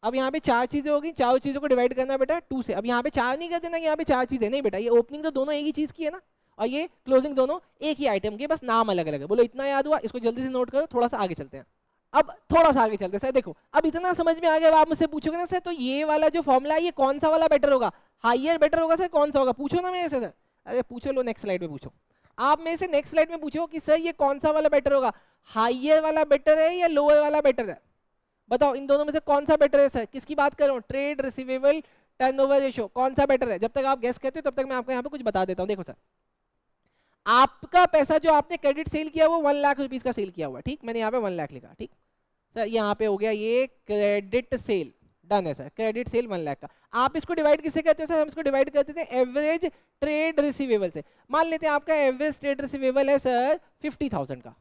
अब यहाँ पे 4 चीजें होगी, चारों चीजों को डिवाइड करना है बेटा 2 से। अब यहाँ पे 4 नहीं कर देना कि यहाँ पे 4 चीजें, नहीं बेटा, ये ओपनिंग तो दोनों एक ही चीज की है ना, और ये क्लोजिंग दोनों एक ही आइटम की, बस नाम अलग अलग है। बोलो इतना याद हुआ? इसको जल्दी से नोट करो, थोड़ा सा आगे चलते हैं। अब थोड़ा सा आगे चलते हैं सर। देखो अब इतना समझ में आ गया। अब आप मुझसे पूछोगे ना सर तो ये वाला जो फॉर्मूला है ये कौन सा वाला बेटर होगा? हाइयर बेटर होगा सर? कौन सा होगा? पूछो ना मेरे से सर। अरे पूछो, लो नेक्स्ट स्लाइड में पूछो। आप मेरे से नेक्स्ट स्लाइड में पूछो कि सर ये कौन सा वाला बेटर होगा, हाइयर वाला बेटर है या लोअर वाला बेटर है? बताओ इन दोनों में से कौन सा बेटर है सर? किसकी बात कर रहा हूँ? ट्रेड रिसीवेबल टर्नओवर रेशियो, कौन सा बेटर है? जब तक आप गेस करते हो तब तक मैं आपको यहाँ पे कुछ बता देता हूँ। देखो सर, आपका पैसा जो आपने क्रेडिट सेल किया वो 1 लाख रुपीज का सेल किया हुआ है, ठीक, मैंने यहाँ पे 1 लाख लिखा, ठीक सर। यहाँ पे हो गया ये क्रेडिट सेल, डन है सर, क्रेडिट सेल 1 लाख का। आप इसको डिवाइड किससे करते हो सर? हम इसको डिवाइड करते थे एवरेज ट्रेड रिसीवेबल से। मान लेते हैं आपका एवरेज ट्रेड रिसीवेबल है सर 50,000 का,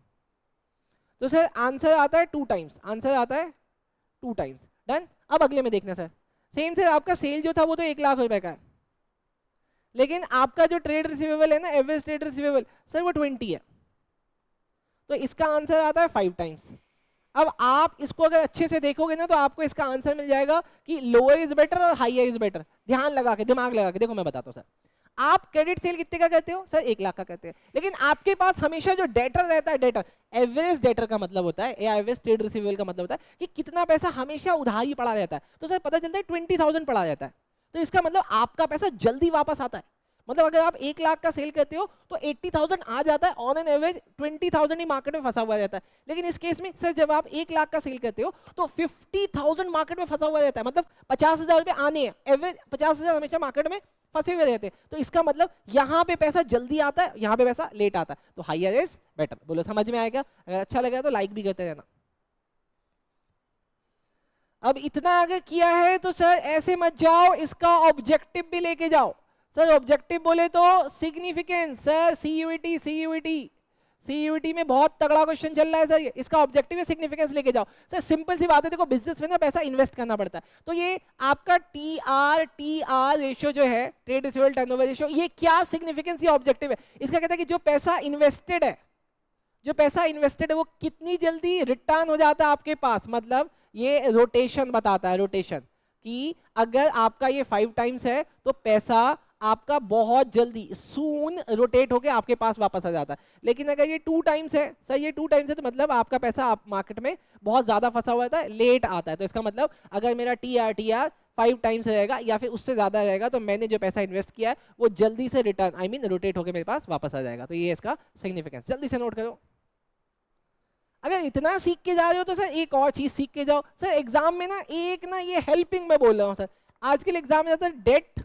तो सर आंसर आता है 2 टाइम्स, आंसर आता है 2 टाइम्स, डन। अब अगले में देखना सर, सेम सर आपका सेल जो था वो तो 1 लाख रुपए का है, लेकिन आपका जो ट्रेड रिसीवेबल है ना, एवरेज ट्रेड रिसीवेबल सर वो 20 है, तो इसका आंसर आता है 5 टाइम्स। अब आप इसको अगर अच्छे से देखोगे ना तो आपको इसका आंसर मिल जाएगा कि लोअर इज बेटर और हाइयर इज बेटर। ध्यान लगा के, दिमाग लगा के देखो, मैं बताता हूँ सर। आप क्रेडिट सेल कितने का करते हो सर? 1 लाख का करते हैं, लेकिन आपके पास हमेशा जो डेटर रहता है, डेटर एवरेज डेटर का मतलब होता है, या एवरेज ट्रेड रिसीवेबल का मतलब होता है कि कितना पैसा हमेशा उधार ही पड़ा रहता है। तो सर पता चलता है 20,000 पड़ा रहता है, तो इसका मतलब आपका पैसा जल्दी वापस आता है। मतलब अगर आप 1 लाख का सेल करते हो तो 80,000 आ जाता है on an average, 20,000 he market में फंसा हुआ रहता है। लेकिन इस केस में सर जब आप 1 लाख का सेल करते हो तो 50,000 मार्केट में फंसा हुआ रहता है, मतलब 50,000 रुपए आने हैं, एवरेज 50,000 हमेशा मार्केट में फंसे हुए रहते हैं। तो इसका मतलब यहाँ पे पैसा जल्दी आता है, यहाँ पे पैसा लेट आता है, तो हाइयर इज बेटर। बोलो समझ में आएगा? अगर अच्छा लगा तो लाइक भी करते रहना। अब इतना आगे किया है तो सर ऐसे मत जाओ, इसका ऑब्जेक्टिव भी लेके जाओ। सर ऑब्जेक्टिव बोले तो significance, sir CUET CUET CUET में बहुत तगड़ा क्वेश्चन चल रहा है सर ये, इसका ऑब्जेक्टिव है सिग्निफिकेंस लेके जाओ। सर सिंपल सी बात है, देखो बिजनेस में ना पैसा इन्वेस्ट करना पड़ता है, तो ये आपका टीआर रेशियो जो है, ट्रेड रिसीवेबल टर्नओवर रेशियो, ये क्या सिग्निफिकेंस, ये ऑब्जेक्टिव है। इसका कहता है कि जो पैसा इन्वेस्टेड है, जो पैसा इन्वेस्टेड है वो कितनी जल्दी रिटर्न हो जाता है आपके पास, मतलब ये रोटेशन बताता है, रोटेशन, कि अगर आपका ये 5 टाइम्स है तो पैसा आपका बहुत जल्दी सून रोटेट होके आपके पास वापस आ जाता है। लेकिन अगर ये 2 टाइम्स है सर, ये 2 टाइम्स है तो मतलब आपका पैसा आप मार्केट में बहुत ज्यादा फंसा हुआ था, लेट आता है। तो इसका मतलब अगर मेरा टीआर 5 टाइम्स रहेगा या फिर उससे ज्यादा रहेगा तो मैंने जो पैसा इन्वेस्ट किया है वो जल्दी से रिटर्न, आई मीन रोटेट होकर मेरे पास वापस आ जाएगा। तो ये इसका सिग्निफिकेंस, जल्दी से नोट करो। अगर इतना सीख के जा रहे हो तो सर एक और चीज सीख के जाओ। सर एग्जाम में ना एक ना ये हेल्पिंग में बोल रहा हूँ सर, आजकल एग्जाम में जाता है डेट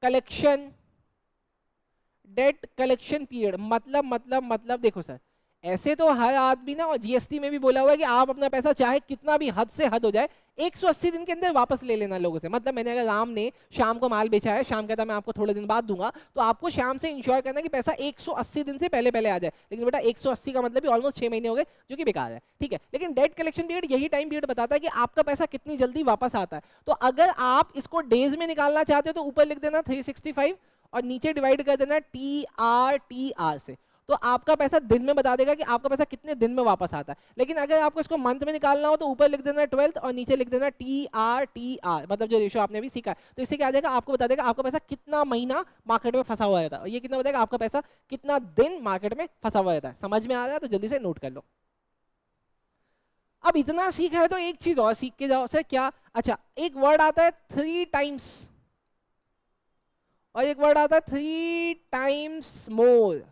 कलेक्शन पीरियड, मतलब देखो सर, ऐसे तो हर आदमी ना, और जीएसटी में भी बोला हुआ है कि आप अपना पैसा चाहे कितना भी हद से हद हो जाए 180 दिन के अंदर वापस ले लेना लोगों से। मतलब मैंने अगर राम ने शाम को माल बेचा है, शाम कहता मैं आपको थोड़े दिन बाद दूंगा, तो आपको शाम से इंश्योर करना कि पैसा 180 दिन से पहले पहले आ जाए। लेकिन बेटा 180 का मतलब भी ऑलमोस्ट 6 महीने हो गए, जो कि बेकार है, ठीक है। लेकिन डेट कलेक्शन पीरियड यही टाइम पीरियड बताता है कि आपका पैसा कितनी जल्दी वापस आता है। तो अगर आप इसको डेज में निकालना चाहते हो तो ऊपर लिख देना 365 और नीचे डिवाइड कर देना टीआर से, तो आपका पैसा दिन में बता देगा कि आपका पैसा कितने दिन में वापस आता है। लेकिन अगर आपको इसको मंथ में निकालना हो तो ऊपर लिख देना 12 और नीचे लिख देना टीआर, मतलब जो रेशियो आपने अभी सीखा है। तो इससे क्या आ जाएगा, आपको बता देगा आपका पैसा कितना महीना मार्केट में फंसा हुआ रहता है, और ये कितना बताएगा आपका पैसा कितना दिन मार्केट में फंसा हुआ रहता है। समझ में आ रहा है तो जल्दी से नोट कर लो। अब इतना सीखा है तो एक चीज और सीख के जाओ। सर क्या? अच्छा, एक वर्ड आता है 3 टाइम्स और एक वर्ड आता है 3 टाइम्स मोर।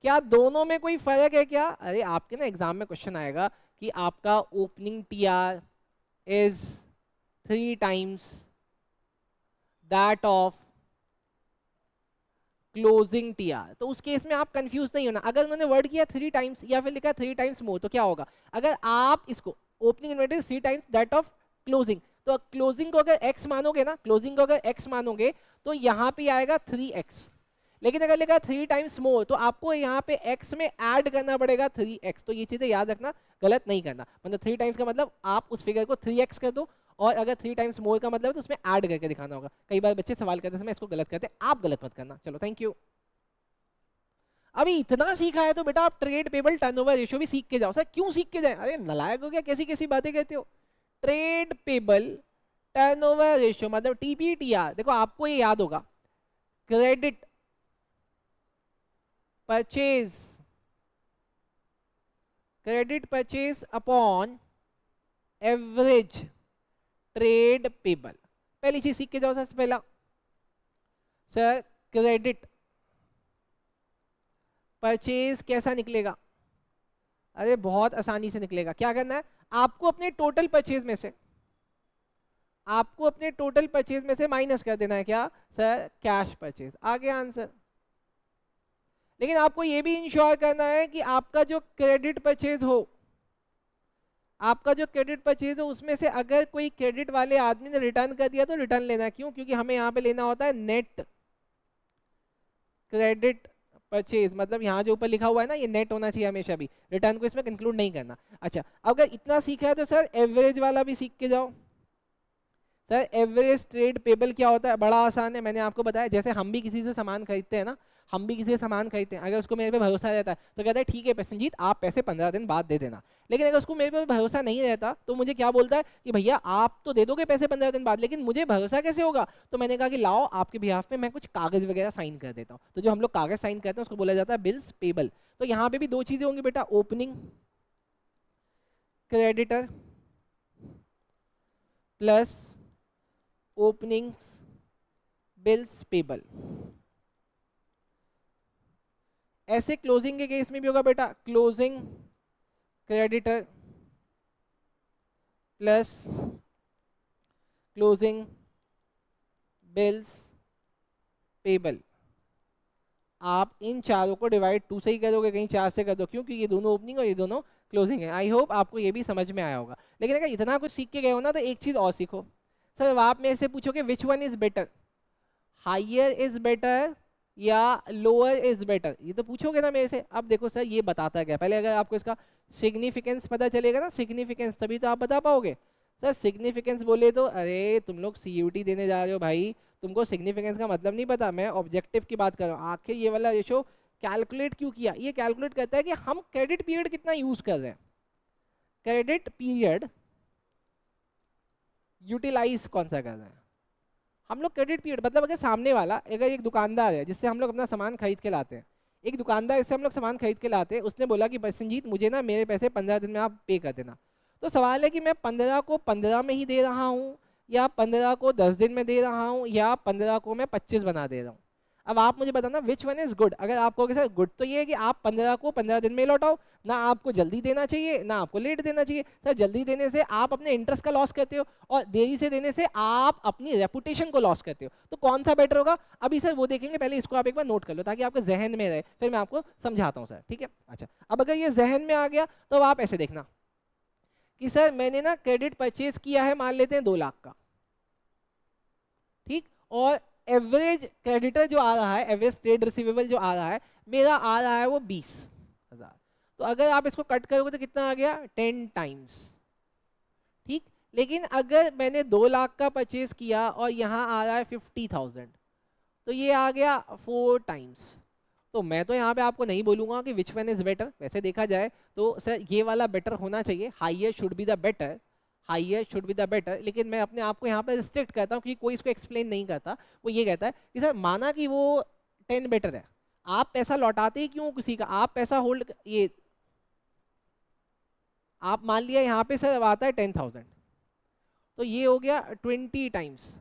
क्या दोनों में कोई फर्क है क्या? अरे आपके ना एग्जाम में क्वेश्चन आएगा कि आपका opening TR is 3 times that of closing TR, तो उस केस में आप कंफ्यूज नहीं होना। अगर उन्होंने वर्ड किया 3 टाइम्स या फिर लिखा 3 टाइम्स मोर, तो क्या होगा? अगर आप इसको opening inverted 3 times that of closing, तो क्लोजिंग को अगर x मानोगे ना, क्लोजिंग को अगर x मानोगे तो यहाँ पे आएगा 3x। लेकिन अगर लिखा 3 टाइम्स मोर तो आपको यहाँ पे x में ऐड करना पड़ेगा 3x। तो ये चीजें याद रखना, गलत नहीं करना। मतलब 3 टाइम्स का मतलब आप उस फिगर को 3x कर दो, और अगर 3 टाइम्स मोर का मतलब है तो उसमें ऐड करके दिखाना होगा। कई बार बच्चे सवाल करते समय इसको गलत करते हैं, आप गलत मत करना। चलो थैंक यू। अभी इतना सीखा है तो बेटा आप ट्रेड पेबल टर्नओवर रेशियो भी सीख के जाओ। सर क्यों सीख के जाए? अरे नलायक हो गया, कैसी कैसी बातें कहते हो। ट्रेड पेबल टर्नओवर रेशियो मतलब टीपीटीआर। देखो आपको ये याद होगा, credit purchase, credit purchase upon average trade payable. पहली चीज सीख के जाओ। सबसे पहला सर क्रेडिट परचेज कैसा निकलेगा? अरे बहुत आसानी से निकलेगा। क्या करना है आपको? अपने टोटल परचेज में से, आपको अपने टोटल परचेज में से माइनस कर देना है। क्या सर? Cash purchase. आ गया आंसर। लेकिन आपको ये भी इंश्योर करना है कि आपका जो क्रेडिट परचेज हो, आपका जो क्रेडिट परचेज हो उसमें से अगर कोई क्रेडिट वाले आदमी ने रिटर्न कर दिया तो रिटर्न लेना है। क्यों? क्योंकि हमें यहाँ पे लेना होता है नेट क्रेडिट परचेज। मतलब यहाँ जो ऊपर लिखा हुआ है ना, ये नेट होना चाहिए हमेशा भी, रिटर्न को इसमें इंक्लूड नहीं करना। अच्छा, अगर इतना सीखा है तो सर एवरेज वाला भी सीख के जाओ। सर एवरेज ट्रेड पेबल क्या होता है? बड़ा आसान है, मैंने आपको बताया। जैसे हम भी किसी से सामान खरीदते हैं ना, हम भी किसी से सामान खरीदते हैं, अगर उसको मेरे पे भरोसा रहता है तो कहता है ठीक है प्रसन्नजीत आप पैसे 15 दिन बाद दे देना। लेकिन अगर उसको मेरे पे भरोसा नहीं रहता तो मुझे क्या बोलता है कि भैया आप तो दे दोगे पैसे 15 दिन बाद, लेकिन मुझे भरोसा कैसे होगा? तो मैंने कहा कि लाओ आपके बिहाफ में मैं कुछ कागज वगैरह साइन कर देता हूँ। तो जो हम लोग कागज साइन करते हैं उसको बोला जाता है बिल्स पेबल। तो यहाँ पे भी दो चीजें होंगी बेटा, opening creditor plus openings bills payable. ऐसे क्लोजिंग के केस में भी होगा बेटा, closing creditor plus closing bills payable. आप इन चारों को डिवाइड 2 से ही करोगे, कहीं 4 से कर दो। क्यों? क्योंकि ये दोनों ओपनिंग और ये दोनों क्लोजिंग है। आई होप आपको ये भी समझ में आया होगा। लेकिन अगर इतना कुछ सीख के गए हो ना तो एक चीज और सीखो। सर आप मेरे से पूछोगे which one is better, higher is better या लोअर इज बेटर, ये तो पूछोगे ना मेरे से। अब देखो सर ये बताता क्या, पहले अगर आपको इसका सिग्निफिकेंस पता चलेगा ना, सिग्निफिकेंस, तभी तो आप बता पाओगे। सर सिग्निफिकेंस बोले तो अरे तुम लोग सीयूटी देने जा रहे हो भाई, तुमको सिग्निफिकेंस का मतलब नहीं पता। मैं ऑब्जेक्टिव की बात कर रहा हूँ। आखिर ये वाला रेशो कैलकुलेट क्यों किया? ये कैलकुलेट करता है कि हम क्रेडिट पीरियड कितना यूज कर रहे हैं, क्रेडिट पीरियड यूटिलाइज कौन सा कर रहे हैं हम लोग। क्रेडिट पीरियड मतलब अगर सामने वाला, अगर एक दुकानदार है जिससे हम लोग अपना सामान खरीद के लाते हैं, एक दुकानदार जिससे हम लोग सामान खरीद के लाते हैं, उसने बोला कि प्रसन्नजीत मुझे ना मेरे पैसे 15 दिन में आप पे कर देना। तो सवाल है कि मैं 15 को 15 में ही दे रहा हूँ, या 15 को 10 दिन में दे रहा हूँ, या 15 को मैं 25 बना दे रहा हूँ। अब आप मुझे बताना विच वन इज गुड। अगर आप कहोगे सर गुड तो ये है कि आप 15 को 15 दिन में लौटाओ, ना आपको जल्दी देना चाहिए ना आपको लेट देना चाहिए। सर जल्दी देने से आप अपने इंटरेस्ट का लॉस करते हो, और देरी से देने से आप अपनी रेपुटेशन को लॉस करते हो। तो कौन सा बेटर होगा अभी सर वो देखेंगे। पहले इसको आप एक बार नोट कर लो ताकि आपके जहन में रहे, फिर मैं आपको समझाता हूँ सर, ठीक है। अच्छा, अब अगर ये जहन में आ गया तो आप ऐसे देखना कि सर मैंने ना क्रेडिट परचेज किया है, मान लेते हैं 2 लाख का, ठीक। और एवरेज क्रेडिटर जो आ रहा है, एवरेज ट्रेड रिसीवेबल जो आ रहा है, मेरा आ रहा है वो 20,000। तो अगर आप इसको कट करोगे तो कितना आ गया? 10 टाइम्स, ठीक। लेकिन अगर मैंने 2 लाख का परचेज किया और यहाँ आ रहा है 50,000, तो ये आ गया 4 टाइम्स। तो मैं तो यहाँ पे आपको नहीं बोलूंगा कि विच वन इज बेटर। वैसे देखा जाए तो सर ये वाला बेटर होना चाहिए, higher should be the better, higher should be the better. लेकिन मैं अपने आप को यहाँ पे रिस्ट्रिक्ट करता हूँ क्योंकि कोई इसको एक्सप्लेन नहीं करता। वो ये कहता है कि सर माना कि वो 10 बेटर है, आप पैसा लौटाते ही क्यों किसी का? आप पैसा होल्ड, ये आप मान लिया यहाँ पे सर अब आता है 10,000, तो ये हो गया 20 टाइम्स,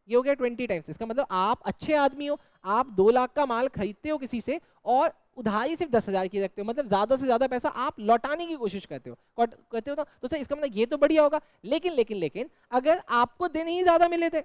ये हो गया 20 टाइम्स। इसका मतलब आप अच्छे आदमी हो, आप 2 लाख का माल खरीदते हो किसी से और उधारी सिर्फ 10,000 की रखते हो, मतलब ज्यादा से ज्यादा पैसा आप लौटाने की कोशिश करते हो ना, तो सर इसका मतलब ये तो बढ़िया होगा। लेकिन लेकिन लेकिन अगर आपको दिन ही ज्यादा मिले थे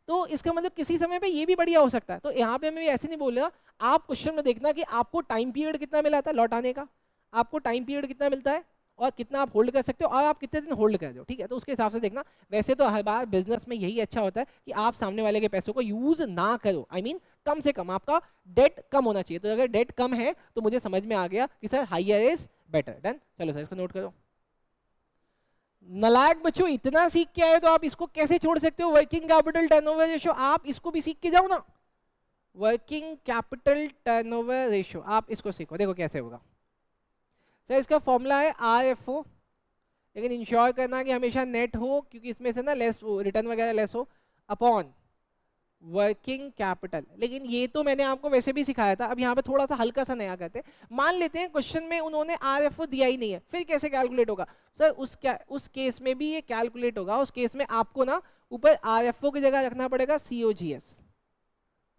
तो इसका मतलब किसी समय पे ये भी बढ़िया हो सकता है। तो यहाँ पे मैं ऐसे नहीं बोल रहा, आप क्वेश्चन में देखना कि आपको टाइम पीरियड कितना मिला था लौटाने का, आपको टाइम पीरियड कितना मिलता है और कितना आप होल्ड कर सकते हो और आप कितने दिन होल्ड कर रहे हो, ठीक है। तो उसके हिसाब से देखना। वैसे तो हर बार बिजनेस में यही अच्छा होता है कि आप सामने वाले के पैसों को यूज ना करो, I mean, कम से कम आपका डेट कम होना चाहिए। तो अगर डेट कम है तो मुझे समझ में आ गया कि sir higher is better. Done, चलो सर इसको नोट करो। नलायक बच्चों, इतना सीख के आए तो आप इसको कैसे छोड़ सकते हो? वर्किंग कैपिटल टर्नओवर रेशियो, आप इसको भी सीख के जाओ ना। वर्किंग कैपिटल टर्नओवर रेशियो आप इसको सीखो, देखो कैसे होगा। सर इसका फॉर्मूला है RFO, लेकिन इंश्योर करना कि हमेशा नेट हो, क्योंकि इसमें से ना लेस रिटर्न वगैरह लेस हो, अपॉन वर्किंग कैपिटल। लेकिन ये तो मैंने आपको वैसे भी सिखाया था, अब यहाँ पे थोड़ा सा हल्का सा नया करते हैं। मान लेते हैं क्वेश्चन में उन्होंने RFO दिया ही नहीं है, फिर कैसे कैलकुलेट होगा? सर उस केस में भी ये कैलकुलेट होगा। उस केस में आपको ना ऊपर RFO की जगह रखना पड़ेगा COGS।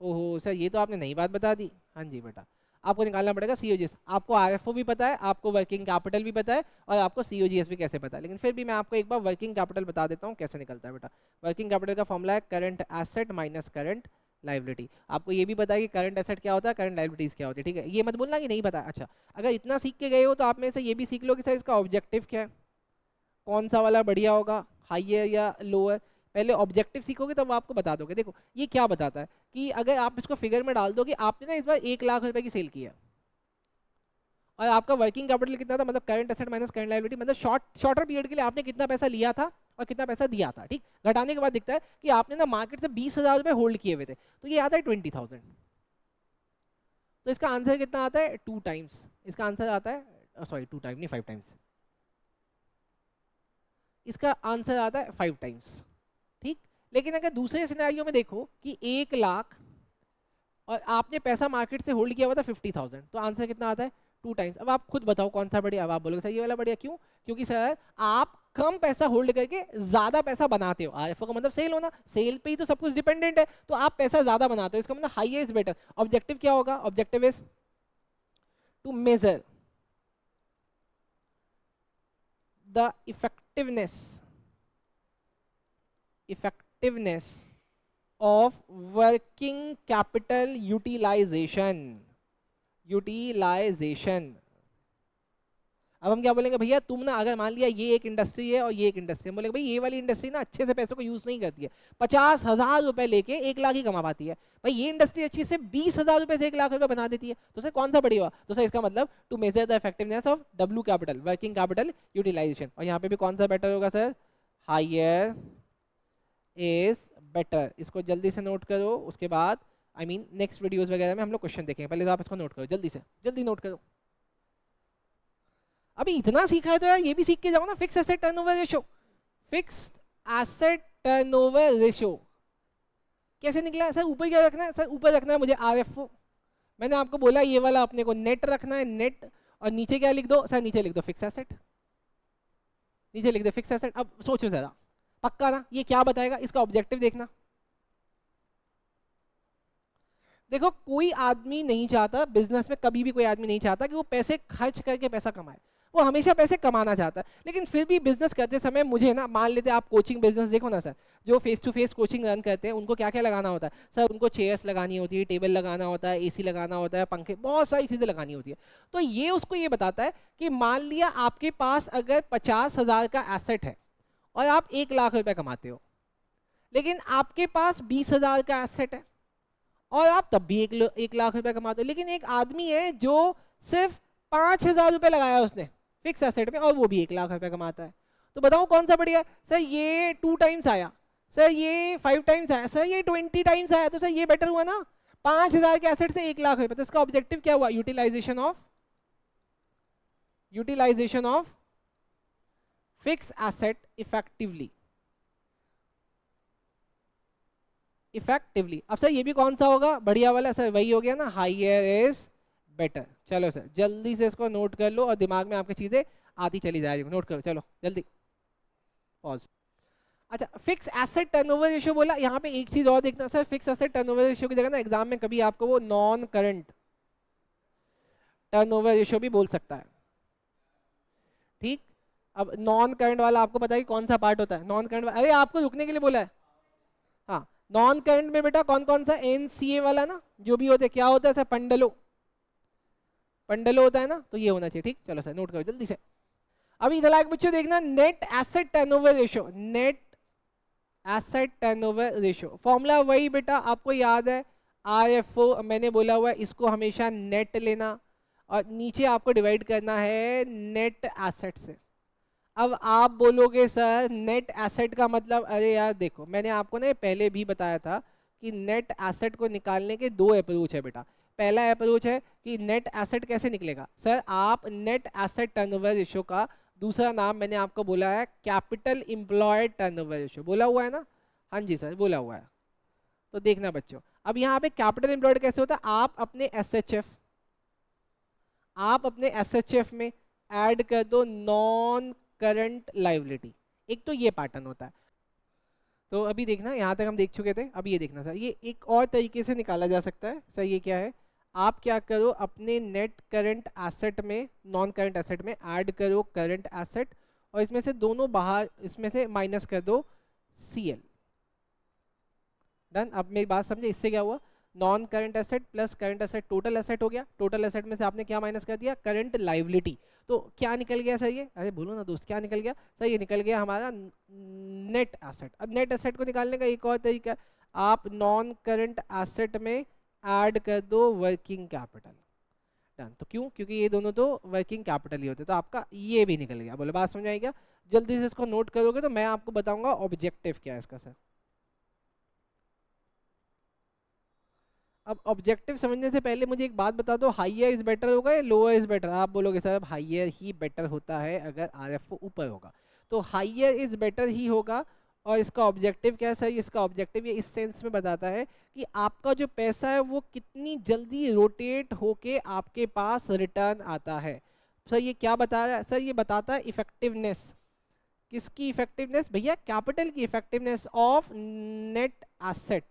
ओहो सर ये तो आपने नई बात बता दी। हाँ जी बेटा, आपको निकालना पड़ेगा COGS। आपको RFO भी पता है, आपको वर्किंग कैपिटल भी पता है और आपको COGS भी कैसे पता है, लेकिन फिर भी मैं आपको एक बार वर्किंग कैपिटल बता देता हूँ कैसे निकलता है बेटा। वर्किंग कैपिटल का फॉर्मूला है current asset minus current liability. आपको ये भी पता है कि करंट एसेट क्या होता है, करंट लाइबिलिटीज क्या होती है, ठीक है। ये मत बोलना कि नहीं पता। अच्छा, अगर इतना सीख के गए हो तो आप में से ये भी सीख लो कि सर इसका ऑब्जेक्टिव क्या है, कौन सा वाला बढ़िया होगा, हाइयर या लोअर। पहले ऑब्जेक्टिव सीखोगे तब आपको बता दोगे। देखो ये क्या बताता है कि अगर आप इसको फिगर में डाल दो कि आपने ना इस बार 1 लाख रुपए की सेल की है और आपका वर्किंग कैपिटल कितना था, मतलब current asset minus current liability, मतलब शॉर्टर पीरियड के लिए आपने कितना पैसा लिया था और कितना पैसा दिया था, ठीक। घटाने के बाद दिखता है कि आपने ना मार्केट से 20,000 रुपए होल्ड किए हुए थे, तो ये आता है 20,000। तो इसका आंसर कितना आता है? 2 टाइम्स। इसका आंसर आता है, सॉरी 2 टाइम नहीं 5 टाइम्स, इसका आंसर आता है 5 टाइम्स, ठीक। लेकिन अगर दूसरे सिनेरियो में देखो कि 1 लाख और आपने पैसा मार्केट से होल्ड किया हुआ था 50,000, तो आंसर कितना आता है? 2 टाइम्स। अब आप खुद बताओ कौन सा बढ़िया। अब आप बोलोगे सर ये वाला बढ़िया, क्यों? क्योंकि सर आप कम पैसा होल्ड करके ज्यादा पैसा बनाते हो। RFO का मतलब सेल होना, सेल पे ही तो सब कुछ डिपेंडेंट है, तो आप पैसा ज्यादा बनाते हो, इसका मतलब हाइयर इज बेटर। ऑब्जेक्टिव क्या होगा? Objective is to measure the effectiveness of working capital utilization। अब हम क्या बोलेंगे, भैया तुम ना, अगर मान लिया ये एक इंडस्ट्री है और ये एक इंडस्ट्री है, बोलेंगे भाई ये वाली इंडस्ट्री ना अच्छे से पैसों को यूज नहीं करती है, 50,000 रुपए लेके 1 लाख ही कमा पाती है। भाई ये इंडस्ट्री अच्छी से 20,000 रुपए से 1 लाख रुपए बना देती है, तो सर कौन सा बढ़िया हुआ? तो सर इसका मतलब to measure the effectiveness of W capital, working capital utilisation. और यहाँ पे भी कौन सा बेटर होगा सर? Higher is better. इसको जल्दी से नोट करो, उसके बाद नेक्स्ट वीडियोस वगैरह में हम लोग क्वेश्चन देखेंगे, पहले तो आप इसको नोट करो, जल्दी से जल्दी नोट करो। अभी इतना सीखा है तो यार ये भी सीख के जाओ ना। Fix asset turnover ratio, fix asset turnover ratio कैसे निकला है? सर ऊपर क्या रखना है? सर ऊपर रखना है मुझे RFO। मैंने आपको बोला ये वाला अपने को नेट रखना है, नेट। और नीचे क्या लिख दो? सर नीचे लिख दो फिक्स एसेट, नीचे लिख दो फिक्स एसेट। अब सोचो जरा, पक्का ना ये क्या बताएगा? इसका ऑब्जेक्टिव देखना। देखो कोई आदमी नहीं चाहता बिजनेस में, कभी भी कोई आदमी नहीं चाहता कि वो पैसे खर्च करके पैसा कमाए, वो हमेशा पैसे कमाना चाहता है। लेकिन फिर भी बिजनेस करते समय मुझे ना, मान लेते आप कोचिंग बिजनेस देखो ना सर, जो face to face coaching run करते हैं उनको क्या क्या लगाना होता है सर? उनको चेयर्स लगानी होती है, टेबल लगाना होता है, AC लगाना होता है, पंखे, बहुत सारी चीज़ें लगानी होती है। तो ये उसको ये बताता है कि मान लिया आपके पास अगर 50,000 का एसेट है और आप 1 लाख रुपए कमाते हो, लेकिन आपके पास 20,000 का एसेट है और आप तब भी 1 लाख रुपए कमाते हो। लेकिन एक आदमी है जो सिर्फ 5,000 रुपए लगाया उसने फिक्स एसेट में और वो भी 1 लाख रुपए कमाता है, तो बताओ कौन सा बढ़िया? सर ये 2 टाइम्स आया, सर ये 5 टाइम्स आया, सर ये 20 टाइम्स आया, तो सर ये बेटर हुआ ना। 5,000 के एसेट से 1 लाख रुपए, तो इसका ऑब्जेक्टिव क्या हुआ? Utilisation of fix asset effectively. अब सर ये भी कौन सा होगा बढ़िया वाला? सर वही हो गया ना, हाइयर इज बेटर। चलो सर जल्दी से इसको नोट कर लो और दिमाग में आपकी चीजें आती चली जा रही है, नोट करो, चलो जल्दी पॉज। अच्छा, फिक्स एसेट टर्नओवर रेशियो बोला, यहाँ पे एक चीज और देखना sir, fix asset turnover ratio की जगह ना एग्जाम में कभी आपको वो नॉन करंट टर्नओवर रेशियो भी बोल सकता है, ठीक। अब नॉन करंट वाला आपको पता है कि कौन सा पार्ट होता है नॉन करंट, अरे आपको रुकने के लिए बोला है। हाँ, नॉन करंट में बेटा कौन कौन सा, एनसीए वाला ना, जो भी होते क्या होता है सर, पंडलो, पंडलो होता है ना, तो ये होना चाहिए, ठीक। चलो सर नोट करो जल्दी से। अभी इधर लायक बच्चों देखना, net asset turnover ratio, net asset turnover ratio formula वही बेटा आपको याद है, आरएफओ मैंने बोला हुआ है, इसको हमेशा नेट लेना और नीचे आपको डिवाइड करना है नेट एसेट से। अब आप बोलोगे सर नेट एसेट का मतलब, अरे यार देखो मैंने आपको ना पहले भी बताया था कि नेट एसेट को निकालने के दो अप्रोच है बेटा। पहला अप्रोच है कि नेट एसेट कैसे निकलेगा सर, आप नेट एसेट टर्नओवर रेशियो का दूसरा नाम मैंने आपको बोला है कैपिटल एम्प्लॉयड टर्नओवर रेशियो, बोला हुआ है ना, हाँ जी सर बोला हुआ है। तो देखना बच्चों, अब यहाँ पे कैपिटल एम्प्लॉयड कैसे होता है, आप अपने एसएचएफ में ऐड कर दो नॉन करंट लाइबिलिटी, एक तो ये पैटर्न होता है। तो अभी देखना, यहाँ तक हम देख चुके थे, अब ये देखना सर, ये एक और तरीके से निकाला जा सकता है सर। ये क्या है, आप क्या करो अपने नेट करंट एसेट में नॉन करंट एसेट में ऐड करो करंट एसेट, और इसमें से दोनों बाहर, इसमें से माइनस कर दो सीएल। डन। अब मेरी बात समझे, इससे क्या हुआ, non current asset plus current asset total asset हो गया, टोटल एसेट में से आपने क्या माइनस कर दिया, करंट लाइबिलिटी। तो क्या निकल गया सर ये, अरे बोलो ना दोस्त, क्या निकल गया सर, ये निकल गया हमारा नेट एसेट। अब नेट एसेट को निकालने का एक और तरीका, आप नॉन करंट एसेट में ऐड कर दो वर्किंग कैपिटल। डन। तो क्यों, क्योंकि ये दोनों तो वर्किंग कैपिटल ही होते, तो आपका ये भी निकल गया। बोलो बात समझ आई क्या, जल्दी से इसको नोट करोगे तो मैं आपको बताऊंगा ऑब्जेक्टिव क्या है इसका सर। अब ऑब्जेक्टिव समझने से पहले मुझे एक बात बता दो, हाइयर इज बेटर होगा या लोअर इज बेटर। आप बोलोगे सर अब हाइयर ही बेटर होता है अगर आरएफओ ऊपर होगा, तो हाइयर इज बेटर ही होगा। और इसका ऑब्जेक्टिव क्या है सर, इसका ऑब्जेक्टिव ये इस सेंस में बताता है कि आपका जो पैसा है वो कितनी जल्दी रोटेट होके आपके पास रिटर्न आता है। सर ये क्या बता रहा है सर, ये बताता है इफेक्टिवनेस, किसकी इफेक्टिवनेस भैया, कैपिटल की इफेक्टिवनेस ऑफ नेट एसेट